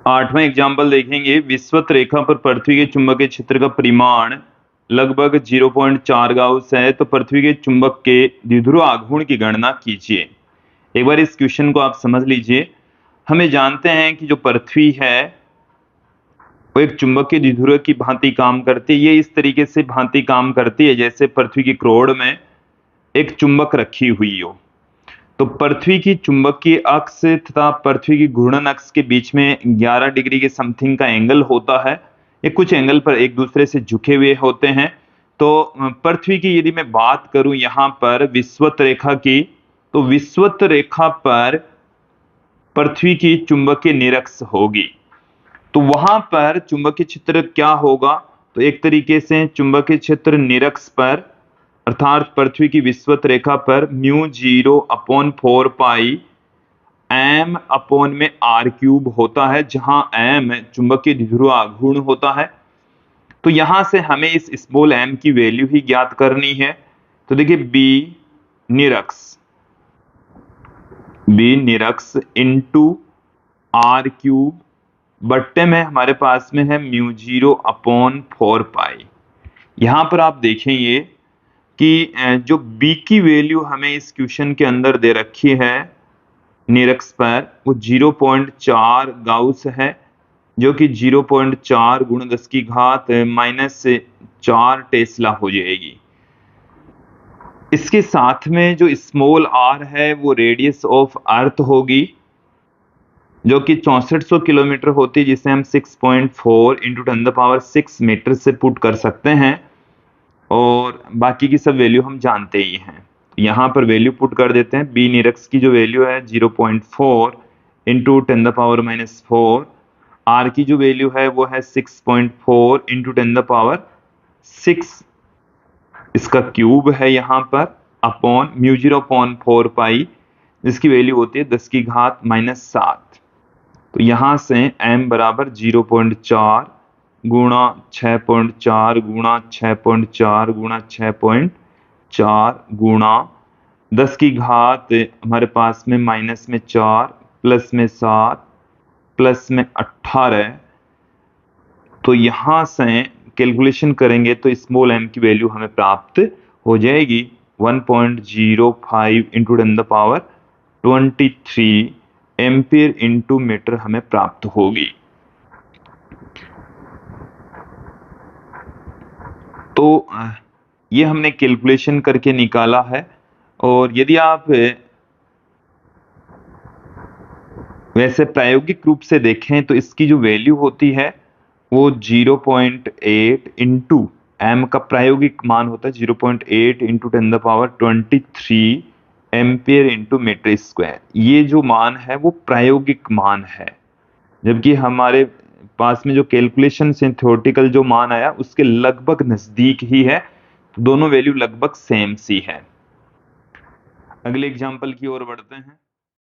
8वां example देखेंगे। विषुवत रेखा पर पृथ्वी के चुंबकीय क्षेत्र का परिमाण लगभग 0.4 गाउस है, तो पृथ्वी के चुंबक के द्विध्रुव आघूर्ण की गणना कीजिए। एक बार इस क्वेश्चन को आप समझ लीजिए। हमें जानते हैं कि जो पृथ्वी है वो एक चुंबकीय द्विध्रुव की भांति काम करती है। ये इस तरीके से भांति काम करती है जैसे पृथ्वी की क्रोड़ में एक चुंबक रखी हुई हो। तो पृथ्वी की चुंबकीय अक्ष तथा पृथ्वी की घूर्णन अक्ष के बीच में 11 डिग्री के समथिंग का एंगल होता है। ये कुछ एंगल पर एक दूसरे से झुके हुए होते हैं। तो पृथ्वी की यदि मैं बात करूं यहाँ पर विषुवत रेखा की, तो विषुवत रेखा पर पृथ्वी की चुंबकीय निरक्ष होगी। तो वहां पर चुंबकीय क्षेत्र क्या होगा? तो एक तरीके से चुंबकीय क्षेत्र निरक्ष पर अर्थात पृथ्वी की विषुवत रेखा पर μ0/4 m अपॉन में r³ होता है, जहां m चुंबकीय द्विध्रुव आघूर्ण होता है। तो यहां से हमें इस स्मॉल m की वैल्यू ही ज्ञात करनी है। तो देखिए b निरक्ष इंटू r³ बट्टे में हमारे पास में है μ0/4। यहां पर आप देखेंगे कि जो b की वैल्यू हमें इस क्वेश्चन के अंदर दे रखी है निरक्ष पर, वो 0.4 गाउस है, जो कि 0.4 × 10⁻⁻⁴ टेस्ला हो जाएगी। इसके साथ में जो स्मॉल r है वो रेडियस ऑफ अर्थ होगी, जो कि 6400 किलोमीटर होती है, जिसे हम 6.4 × 10⁻⁶ मीटर से पुट कर सकते हैं। और बाकी की सब वैल्यू हम जानते ही हैं। यहाँ पर वैल्यू पुट कर देते हैं। b निरक्ष की जो वैल्यू है 0.4 × 10⁻⁴, r की जो वैल्यू है वो है 6.4 × 10⁻⁶, इसका क्यूब है यहाँ पर, अपॉन μ0/4, जिसकी वैल्यू होती है 10⁻⁻⁷। तो यहाँ से m बराबर 0.4 गुणा 6.4 गुणा 6.4 गुणा 6.4 गुणा 10⁻⁻, हमारे पास में -4 प्लस में 7 प्लस में 18। तो यहां से कैलकुलेशन करेंगे तो स्मॉल m की वैल्यू हमें प्राप्त हो जाएगी 1.05 × 10⁻23 एम्पीयर इंटू मीटर हमें प्राप्त होगी। तो ये हमने कैलकुलेशन करके निकाला है। और यदि आप वैसे प्रायोगिक रूप से देखें तो इसकी जो वैल्यू होती है वो 0.8 इंटू m का प्रायोगिक मान होता है 0.8 × 10⁻23 एम्पियर इंटू मीटर स्क्वायर। ये जो मान है वो प्रायोगिक मान है, जबकि हमारे पास में जो कैलकुलेशन से थ्योरेटिकल जो मान आया उसके लगभग नजदीक ही है। दोनों वैल्यू लगभग सेम सी है। अगले एग्जांपल की ओर बढ़ते हैं।